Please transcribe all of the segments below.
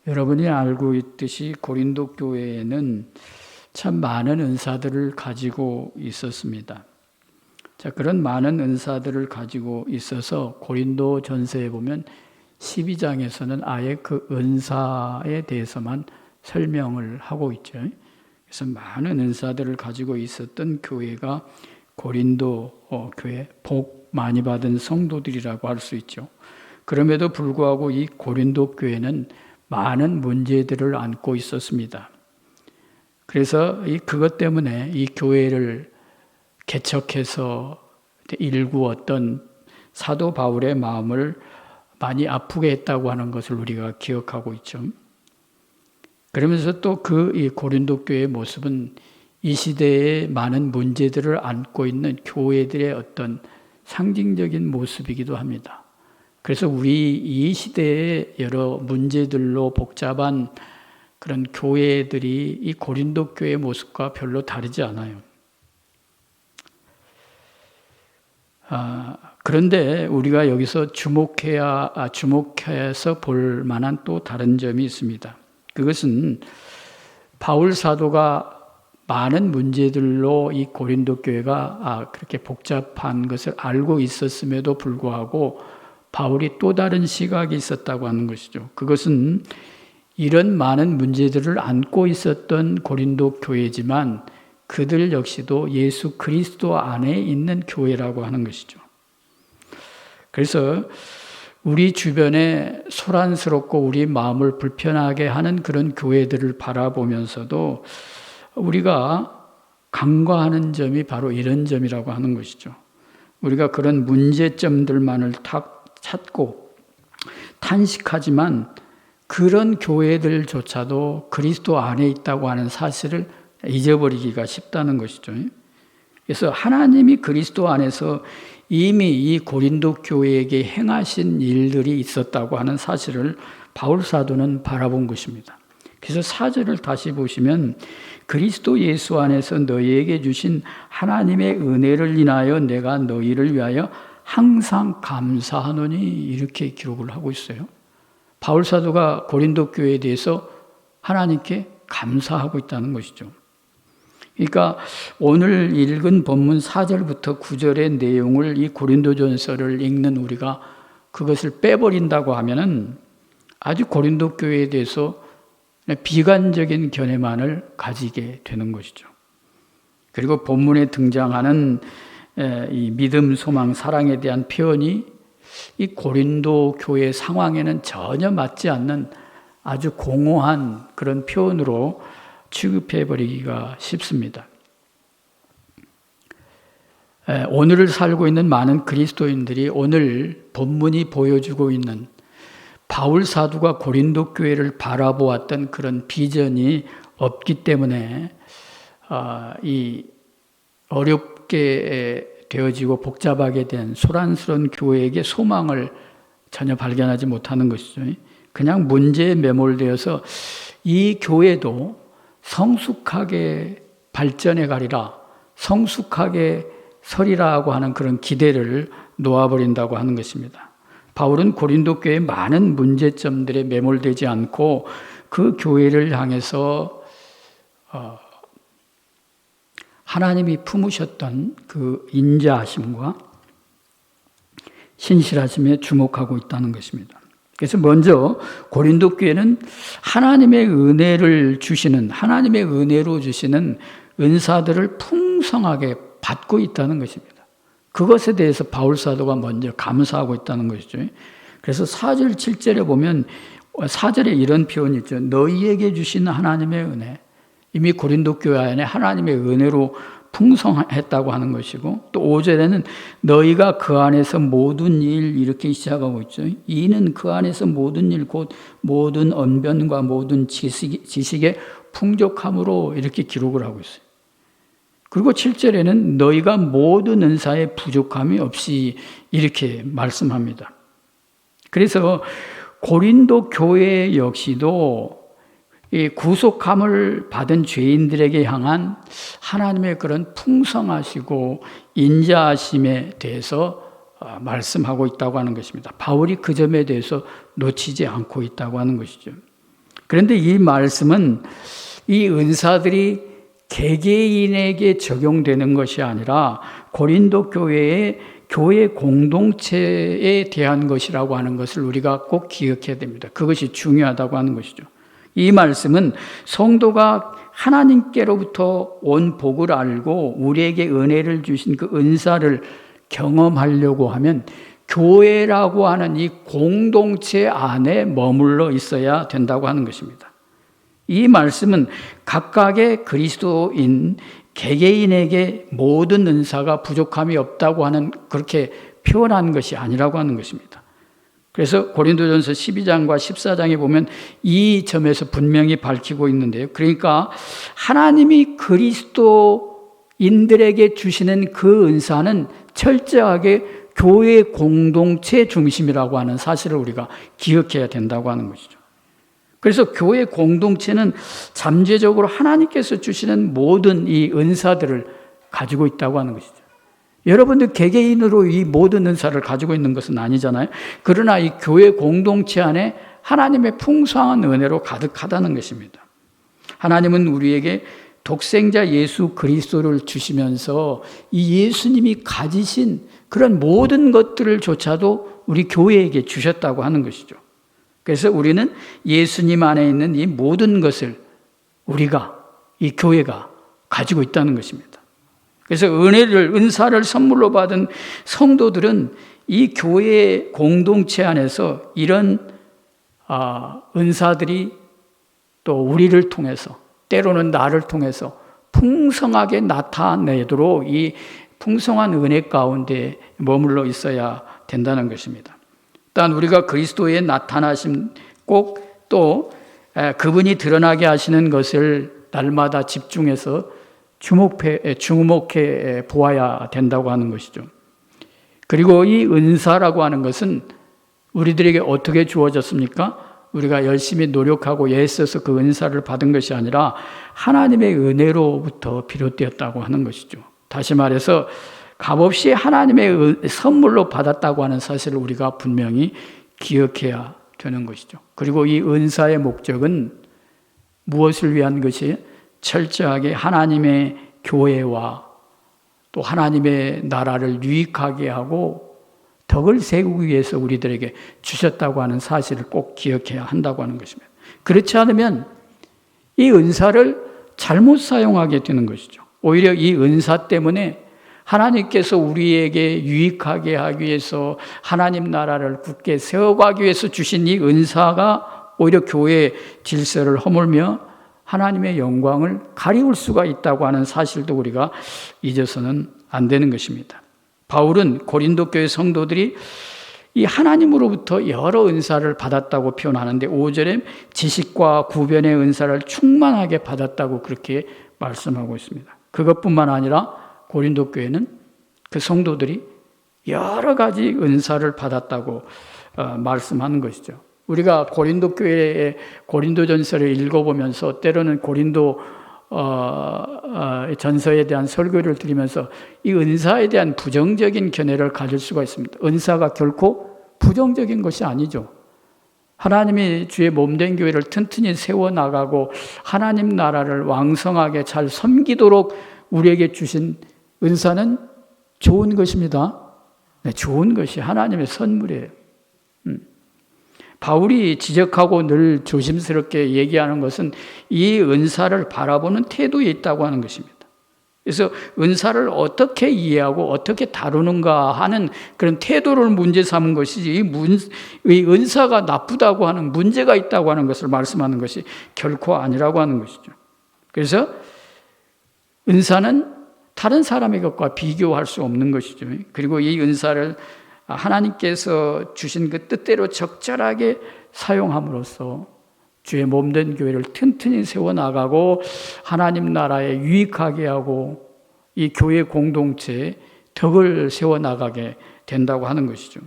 여러분이 알고 있듯이 고린도 교회에는 참 많은 은사들을 가지고 있었습니다. 자, 그런 많은 은사들을 가지고 있어서 고린도 전서에 보면 12장에서는 아예 그 은사에 대해서만 설명을 하고 있죠. 그래서 많은 은사들을 가지고 있었던 교회가 고린도 교회, 복 많이 받은 성도들이라고 할 수 있죠. 그럼에도 불구하고 이 고린도 교회는 많은 문제들을 안고 있었습니다. 그래서 그것 때문에 이 교회를 개척해서 일구었던 사도 바울의 마음을 많이 아프게 했다고 하는 것을 우리가 기억하고 있죠. 그러면서 또 이 고린도 교회의 모습은 이 시대에 많은 문제들을 안고 있는 교회들의 어떤 상징적인 모습이기도 합니다. 그래서 우리 이 시대의 여러 문제들로 복잡한 그런 교회들이 이 고린도 교회의 모습과 별로 다르지 않아요. 그런데 우리가 여기서 주목해서 볼 만한 또 다른 점이 있습니다. 그것은 바울 사도가 많은 문제들로 이 고린도 교회가 그렇게 복잡한 것을 알고 있었음에도 불구하고 바울이 또 다른 시각이 있었다고 하는 것이죠. 그것은 이런 많은 문제들을 안고 있었던 고린도 교회지만 그들 역시도 예수 그리스도 안에 있는 교회라고 하는 것이죠. 그래서 우리 주변에 소란스럽고 우리 마음을 불편하게 하는 그런 교회들을 바라보면서도 우리가 간과하는 점이 바로 이런 점이라고 하는 것이죠. 우리가 그런 문제점들만을 탁 찾고 탄식하지만 그런 교회들조차도 그리스도 안에 있다고 하는 사실을 잊어버리기가 쉽다는 것이죠. 그래서 하나님이 그리스도 안에서 이미 이 고린도 교회에게 행하신 일들이 있었다고 하는 사실을 바울 사도는 바라본 것입니다. 그래서 4절을 다시 보시면 그리스도 예수 안에서 너희에게 주신 하나님의 은혜를 인하여 내가 너희를 위하여 항상 감사하노니 이렇게 기록을 하고 있어요. 바울 사도가 고린도 교회에 대해서 하나님께 감사하고 있다는 것이죠. 그러니까 오늘 읽은 본문 4절부터 9절의 내용을 이 고린도전서를 읽는 우리가 그것을 빼버린다고 하면은 아주 고린도 교회에 대해서 비관적인 견해만을 가지게 되는 것이죠. 그리고 본문에 등장하는 이 믿음, 소망, 사랑에 대한 표현이 이 고린도 교회 상황에는 전혀 맞지 않는 아주 공허한 그런 표현으로 취급해버리기가 쉽습니다. 오늘을 살고 있는 많은 그리스도인들이 오늘 본문이 보여주고 있는 바울 사도가 고린도 교회를 바라보았던 그런 비전이 없기 때문에 이 어렵게 되어지고 복잡하게 된 소란스러운 교회에게 소망을 전혀 발견하지 못하는 것이죠. 그냥 문제에 매몰되어서 이 교회도 성숙하게 발전해 가리라, 성숙하게 서리라고 하는 그런 기대를 놓아버린다고 하는 것입니다. 바울은 고린도 교회의 많은 문제점들에 매몰되지 않고 그 교회를 향해서 하나님이 품으셨던 그 인자하심과 신실하심에 주목하고 있다는 것입니다. 그래서 먼저 고린도 교회는 하나님의 은혜를 주시는, 하나님의 은혜로 주시는 은사들을 풍성하게 받고 있다는 것입니다. 그것에 대해서 바울 사도가 먼저 감사하고 있다는 것이죠. 그래서 4절, 7절에 보면 4절에 이런 표현이 있죠. 너희에게 주신 하나님의 은혜. 이미 고린도 교회 안에 하나님의 은혜로 풍성했다고 하는 것이고, 또 5절에는 너희가 그 안에서 모든 일 이렇게 시작하고 있죠. 이는 그 안에서 모든 일 곧 모든 언변과 모든 지식의 풍족함으로 이렇게 기록을 하고 있어요. 그리고 7절에는 너희가 모든 은사에 부족함이 없이 이렇게 말씀합니다. 그래서 고린도 교회 역시도 이 구속함을 받은 죄인들에게 향한 하나님의 그런 풍성하시고 인자하심에 대해서 말씀하고 있다고 하는 것입니다. 바울이 그 점에 대해서 놓치지 않고 있다고 하는 것이죠. 그런데 이 말씀은 이 은사들이 개개인에게 적용되는 것이 아니라 고린도 교회의 교회 공동체에 대한 것이라고 하는 것을 우리가 꼭 기억해야 됩니다. 그것이 중요하다고 하는 것이죠. 이 말씀은 성도가 하나님께로부터 온 복을 알고 우리에게 은혜를 주신 그 은사를 경험하려고 하면 교회라고 하는 이 공동체 안에 머물러 있어야 된다고 하는 것입니다. 이 말씀은 각각의 그리스도인 개개인에게 모든 은사가 부족함이 없다고 하는 그렇게 표현한 것이 아니라고 하는 것입니다. 그래서 고린도전서 12장과 14장에 보면 이 점에서 분명히 밝히고 있는데요. 그러니까 하나님이 그리스도인들에게 주시는 그 은사는 철저하게 교회 공동체 중심이라고 하는 사실을 우리가 기억해야 된다고 하는 것이죠. 그래서 교회 공동체는 잠재적으로 하나님께서 주시는 모든 이 은사들을 가지고 있다고 하는 것이죠. 여러분들 개개인으로 이 모든 은사를 가지고 있는 것은 아니잖아요. 그러나 이 교회 공동체 안에 하나님의 풍성한 은혜로 가득하다는 것입니다. 하나님은 우리에게 독생자 예수 그리스도를 주시면서 이 예수님이 가지신 그런 모든 것들을 조차도 우리 교회에게 주셨다고 하는 것이죠. 그래서 우리는 예수님 안에 있는 이 모든 것을 우리가, 이 교회가 가지고 있다는 것입니다. 그래서 은사를 선물로 받은 성도들은 이 교회 공동체 안에서 이런 은사들이 또 우리를 통해서, 때로는 나를 통해서 풍성하게 나타내도록 이 풍성한 은혜 가운데 머물러 있어야 된다는 것입니다. 일단 우리가 그리스도의 나타나심 꼭 또 그분이 드러나게 하시는 것을 날마다 집중해서 주목해 보아야 된다고 하는 것이죠. 그리고 이 은사라고 하는 것은 우리들에게 어떻게 주어졌습니까? 우리가 열심히 노력하고 애써서 그 은사를 받은 것이 아니라 하나님의 은혜로부터 비롯되었다고 하는 것이죠. 다시 말해서 값없이 하나님의 선물로 받았다고 하는 사실을 우리가 분명히 기억해야 되는 것이죠. 그리고 이 은사의 목적은 무엇을 위한 것이 철저하게 하나님의 교회와 또 하나님의 나라를 유익하게 하고 덕을 세우기 위해서 우리들에게 주셨다고 하는 사실을 꼭 기억해야 한다고 하는 것입니다. 그렇지 않으면 이 은사를 잘못 사용하게 되는 것이죠. 오히려 이 은사 때문에 하나님께서 우리에게 유익하게 하기 위해서 하나님 나라를 굳게 세워가기 위해서 주신 이 은사가 오히려 교회의 질서를 허물며 하나님의 영광을 가리울 수가 있다고 하는 사실도 우리가 잊어서는 안 되는 것입니다. 바울은 고린도 교회 성도들이 이 하나님으로부터 여러 은사를 받았다고 표현하는데 5절에 지식과 구변의 은사를 충만하게 받았다고 그렇게 말씀하고 있습니다. 그것뿐만 아니라 고린도 교회는 그 성도들이 여러 가지 은사를 받았다고 말씀하는 것이죠. 우리가 고린도 교회의 고린도전서를 읽어보면서 때로는 고린도 전서에 대한 설교를 드리면서 이 은사에 대한 부정적인 견해를 가질 수가 있습니다. 은사가 결코 부정적인 것이 아니죠. 하나님이 주의 몸된 교회를 튼튼히 세워나가고 하나님 나라를 왕성하게 잘 섬기도록 우리에게 주신 은사는 좋은 것입니다. 네, 좋은 것이 하나님의 선물이에요. 바울이 지적하고 늘 조심스럽게 얘기하는 것은 이 은사를 바라보는 태도에 있다고 하는 것입니다. 그래서 은사를 어떻게 이해하고 어떻게 다루는가 하는 그런 태도를 문제 삼은 것이지 이 은사가 나쁘다고 하는 문제가 있다고 하는 것을 말씀하는 것이 결코 아니라고 하는 것이죠. 그래서 은사는 다른 사람의 것과 비교할 수 없는 것이죠. 그리고 이 은사를 하나님께서 주신 그 뜻대로 적절하게 사용함으로써 주의 몸된 교회를 튼튼히 세워나가고 하나님 나라에 유익하게 하고 이 교회 공동체에 덕을 세워나가게 된다고 하는 것이죠.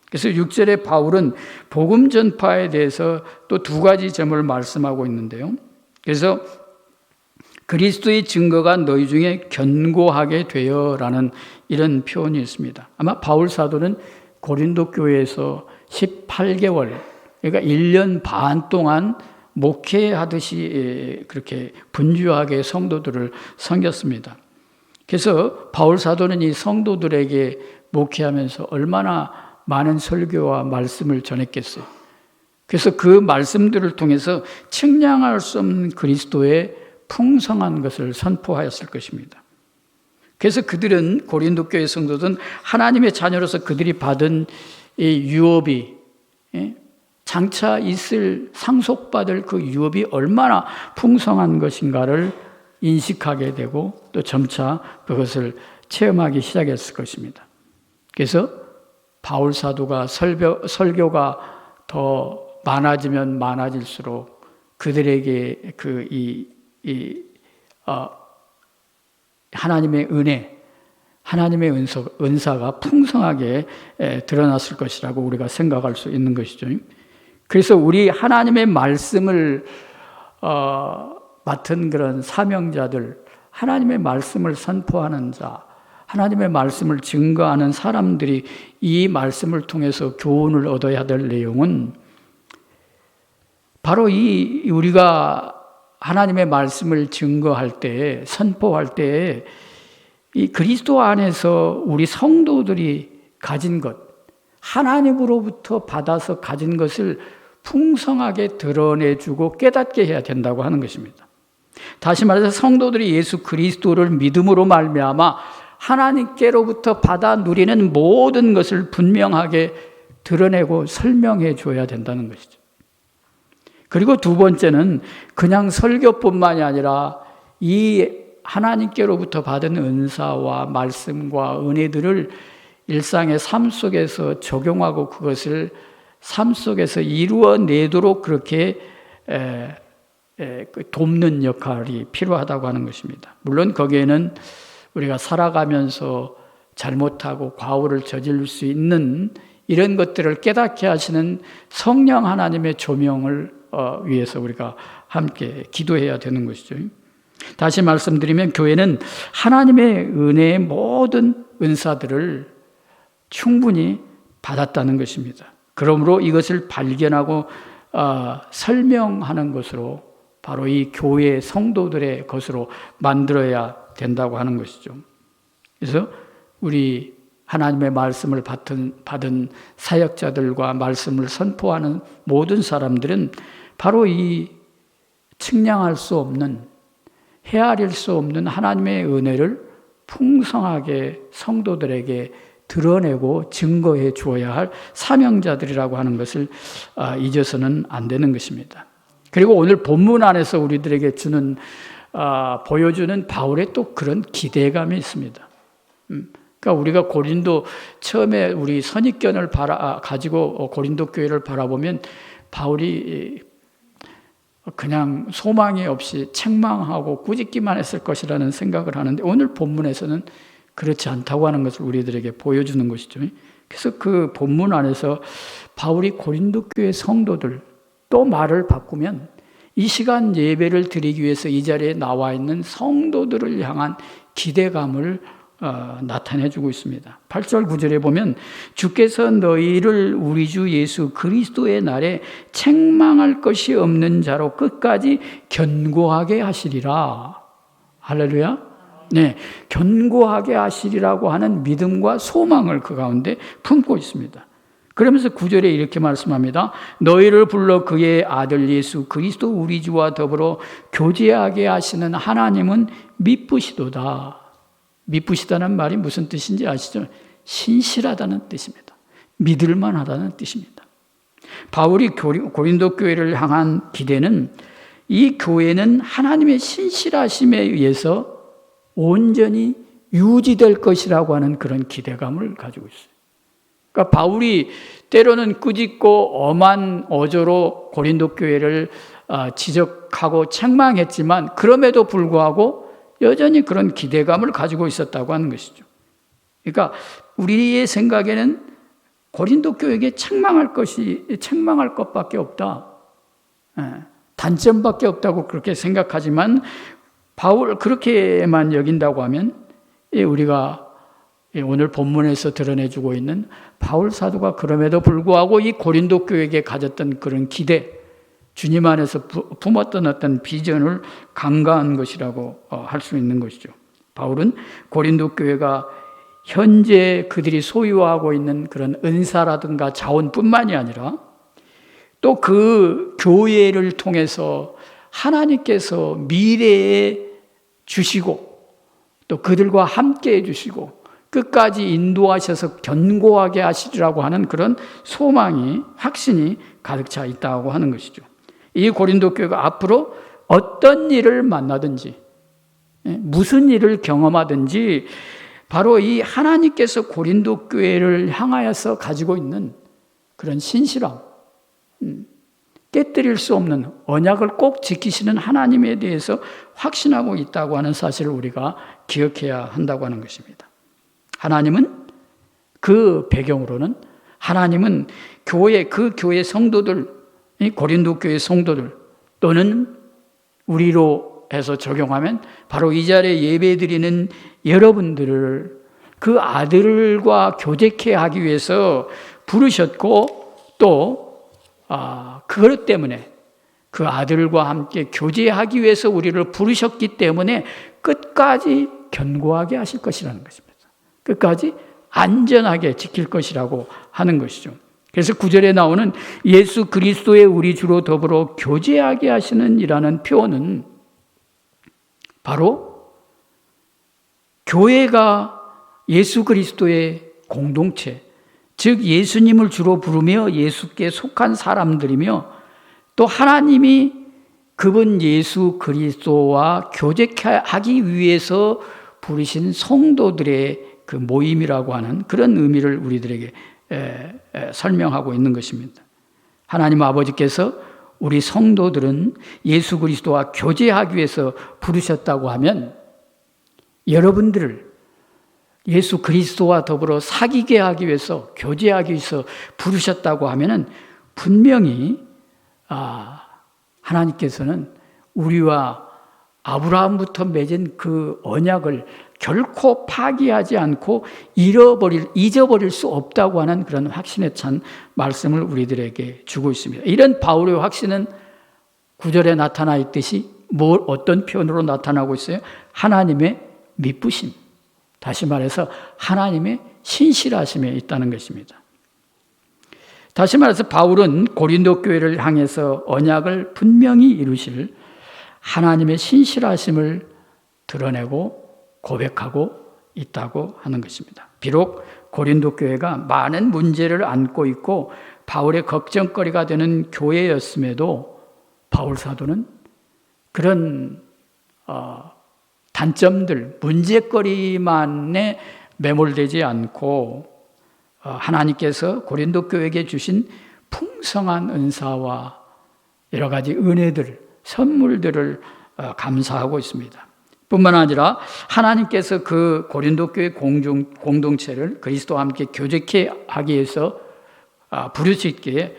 그래서 6절에 바울은 복음 전파에 대해서 또 두 가지 점을 말씀하고 있는데요. 그래서 그리스도의 증거가 너희 중에 견고하게 되어라는 이런 표현이 있습니다. 아마 바울 사도는 고린도 교회에서 18개월, 그러니까 1년 반 동안 목회하듯이 그렇게 분주하게 성도들을 섬겼습니다. 그래서 바울 사도는 이 성도들에게 목회하면서 얼마나 많은 설교와 말씀을 전했겠어요. 그래서 그 말씀들을 통해서 측량할 수 없는 그리스도의 풍성한 것을 선포하였을 것입니다. 그래서 그들은 고린도 교회 성도들은 하나님의 자녀로서 그들이 받은 이 유업이 장차 있을 상속받을 그 유업이 얼마나 풍성한 것인가를 인식하게 되고 또 점차 그것을 체험하기 시작했을 것입니다. 그래서 바울 사도가 설교가 더 많아지면 많아질수록 그들에게 하나님의 은혜, 하나님의 은사가 풍성하게 드러났을 것이라고 우리가 생각할 수 있는 것이죠. 그래서 우리 하나님의 말씀을 맡은 그런 사명자들, 하나님의 말씀을 선포하는 자, 하나님의 말씀을 증거하는 사람들이 이 말씀을 통해서 교훈을 얻어야 될 내용은 바로 우리가 하나님의 말씀을 증거할 때, 선포할 때, 이 그리스도 안에서 우리 성도들이 가진 것, 하나님으로부터 받아서 가진 것을 풍성하게 드러내주고 깨닫게 해야 된다고 하는 것입니다. 다시 말해서 성도들이 예수 그리스도를 믿음으로 말미암아 하나님께로부터 받아 누리는 모든 것을 분명하게 드러내고 설명해 줘야 된다는 것이죠. 그리고 두 번째는 그냥 설교뿐만이 아니라 이 하나님께로부터 받은 은사와 말씀과 은혜들을 일상의 삶 속에서 적용하고 그것을 삶 속에서 이루어내도록 그렇게 돕는 역할이 필요하다고 하는 것입니다. 물론 거기에는 우리가 살아가면서 잘못하고 과오를 저지를 수 있는 이런 것들을 깨닫게 하시는 성령 하나님의 조명을 위해서 우리가 함께 기도해야 되는 것이죠. 다시 말씀드리면 교회는 하나님의 은혜의 모든 은사들을 충분히 받았다는 것입니다. 그러므로 이것을 발견하고 설명하는 것으로 바로 이 교회 성도들의 것으로 만들어야 된다고 하는 것이죠. 그래서 우리 하나님의 말씀을 받은 사역자들과 말씀을 선포하는 모든 사람들은 바로 이 측량할 수 없는, 헤아릴 수 없는 하나님의 은혜를 풍성하게 성도들에게 드러내고 증거해 주어야 할 사명자들이라고 하는 것을 잊어서는 안 되는 것입니다. 그리고 오늘 본문 안에서 우리들에게 보여주는 바울의 또 그런 기대감이 있습니다. 그러니까 우리가 고린도 처음에 우리 선입견을 가지고 고린도 교회를 바라보면 바울이 그냥 소망이 없이 책망하고 꾸짖기만 했을 것이라는 생각을 하는데 오늘 본문에서는 그렇지 않다고 하는 것을 우리들에게 보여주는 것이죠. 그래서 그 본문 안에서 바울이 고린도 교회 성도들 또 말을 바꾸면 이 시간 예배를 드리기 위해서 이 자리에 나와 있는 성도들을 향한 기대감을 나타내주고 있습니다. 8절 9절에 보면 주께서 너희를 우리 주 예수 그리스도의 날에 책망할 것이 없는 자로 끝까지 견고하게 하시리라. 할렐루야. 네, 견고하게 하시리라고 하는 믿음과 소망을 그 가운데 품고 있습니다. 그러면서 9절에 이렇게 말씀합니다. 너희를 불러 그의 아들 예수 그리스도 우리 주와 더불어 교제하게 하시는 하나님은 미쁘시도다. 미쁘시다는 말이 무슨 뜻인지 아시죠? 신실하다는 뜻입니다. 믿을만하다는 뜻입니다. 바울이 고린도 교회를 향한 기대는 이 교회는 하나님의 신실하심에 의해서 온전히 유지될 것이라고 하는 그런 기대감을 가지고 있어요. 그러니까 바울이 때로는 꾸짖고 엄한 어조로 고린도 교회를 지적하고 책망했지만 그럼에도 불구하고 여전히 그런 기대감을 가지고 있었다고 하는 것이죠. 그러니까 우리의 생각에는 고린도 교회에게 책망할 것밖에 없다. 단점밖에 없다고 그렇게 생각하지만 바울 그렇게만 여긴다고 하면 우리가 오늘 본문에서 드러내주고 있는 바울 사도가 그럼에도 불구하고 이 고린도 교회에게 가졌던 그런 기대, 주님 안에서 품었던 어떤 비전을 간과한 것이라고 할 수 있는 것이죠. 바울은 고린도 교회가 현재 그들이 소유하고 있는 그런 은사라든가 자원뿐만이 아니라 또 그 교회를 통해서 하나님께서 미래에 주시고 또 그들과 함께 해주시고 끝까지 인도하셔서 견고하게 하시리라고 하는 그런 소망이, 확신이 가득 차 있다고 하는 것이죠. 이 고린도 교회가 앞으로 어떤 일을 만나든지 무슨 일을 경험하든지 바로 이 하나님께서 고린도 교회를 향하여서 가지고 있는 그런 신실함, 깨뜨릴 수 없는 언약을 꼭 지키시는 하나님에 대해서 확신하고 있다고 하는 사실을 우리가 기억해야 한다고 하는 것입니다. 하나님은 그 배경으로는 하나님은 그 교회 성도들, 고린도 교회 성도들 또는 우리로 해서 적용하면 바로 이 자리에 예배드리는 여러분들을 그 아들과 교제케 하기 위해서 부르셨고 또 그것 때문에 그 아들과 함께 교제하기 위해서 우리를 부르셨기 때문에 끝까지 견고하게 하실 것이라는 것입니다. 끝까지 안전하게 지킬 것이라고 하는 것이죠. 그래서 9절에 나오는 예수 그리스도의 우리 주로 더불어 교제하게 하시는 이라는 표현은 바로 교회가 예수 그리스도의 공동체, 즉 예수님을 주로 부르며 예수께 속한 사람들이며 또 하나님이 그분 예수 그리스도와 교제하기 위해서 부르신 성도들의 그 모임이라고 하는 그런 의미를 우리들에게 설명하고 있는 것입니다. 하나님 아버지께서 우리 성도들은 예수 그리스도와 교제하기 위해서 부르셨다고 하면 여러분들을 예수 그리스도와 더불어 사귀게 하기 위해서, 교제하기 위해서 부르셨다고 하면은 분명히 하나님께서는 우리와 아브라함부터 맺은 그 언약을 결코 파기하지 않고 잊어버릴 수 없다고 하는 그런 확신에 찬 말씀을 우리들에게 주고 있습니다. 이런 바울의 확신은 9절에 나타나 있듯이 어떤 표현으로 나타나고 있어요? 하나님의 미쁘심. 다시 말해서 하나님의 신실하심에 있다는 것입니다. 다시 말해서 바울은 고린도 교회를 향해서 언약을 분명히 이루실 하나님의 신실하심을 드러내고 고백하고 있다고 하는 것입니다. 비록 고린도 교회가 많은 문제를 안고 있고 바울의 걱정거리가 되는 교회였음에도 바울 사도는 그런 단점들, 문제거리만에 매몰되지 않고 하나님께서 고린도 교회에게 주신 풍성한 은사와 여러 가지 은혜들, 선물들을 감사하고 있습니다. 뿐만 아니라 하나님께서 그 고린도 교회 공동체를 그리스도와 함께 교제케 하기 위해서 부르셨기에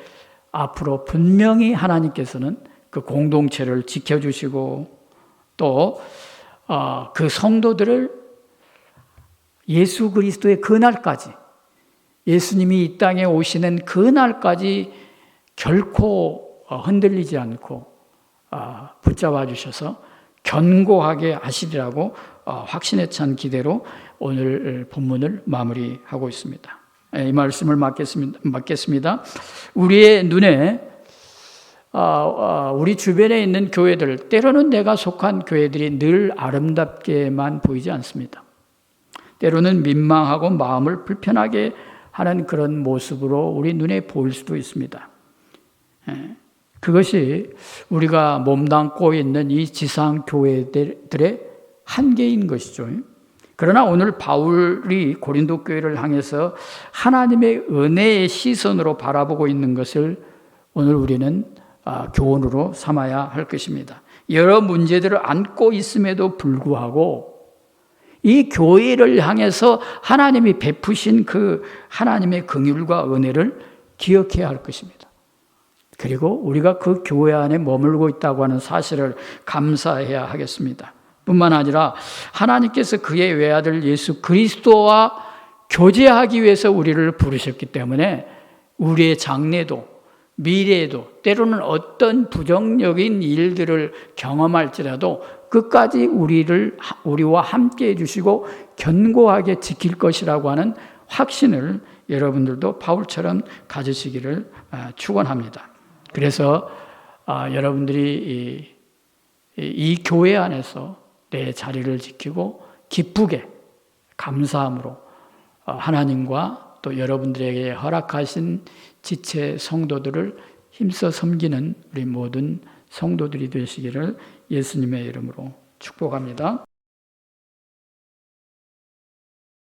앞으로 분명히 하나님께서는 그 공동체를 지켜주시고 또 그 성도들을 예수 그리스도의 그날까지, 예수님이 이 땅에 오시는 그날까지 결코 흔들리지 않고 붙잡아 주셔서 견고하게 하시리라고 확신에 찬 기대로 오늘 본문을 마무리하고 있습니다. 이 말씀을 맡겠습니다. 우리의 눈에 우리 주변에 있는 교회들, 때로는 내가 속한 교회들이 늘 아름답게만 보이지 않습니다. 때로는 민망하고 마음을 불편하게 하는 그런 모습으로 우리 눈에 보일 수도 있습니다. 그것이 우리가 몸담고 있는 이 지상 교회들의 한계인 것이죠. 그러나 오늘 바울이 고린도 교회를 향해서 하나님의 은혜의 시선으로 바라보고 있는 것을 오늘 우리는 교훈으로 삼아야 할 것입니다. 여러 문제들을 안고 있음에도 불구하고 이 교회를 향해서 하나님이 베푸신 그 하나님의 긍휼과 은혜를 기억해야 할 것입니다. 그리고 우리가 그 교회 안에 머물고 있다고 하는 사실을 감사해야 하겠습니다. 뿐만 아니라 하나님께서 그의 외아들 예수 그리스도와 교제하기 위해서 우리를 부르셨기 때문에 우리의 장래도 미래에도 때로는 어떤 부정적인 일들을 경험할지라도 끝까지 우리와 함께 해주시고 견고하게 지킬 것이라고 하는 확신을 여러분들도 바울처럼 가지시기를 축원합니다. 그래서 여러분들이 이 교회 안에서 내 자리를 지키고 기쁘게 감사함으로 하나님과 또 여러분들에게 허락하신 지체 성도들을 힘써 섬기는 우리 모든 성도들이 되시기를 예수님의 이름으로 축복합니다.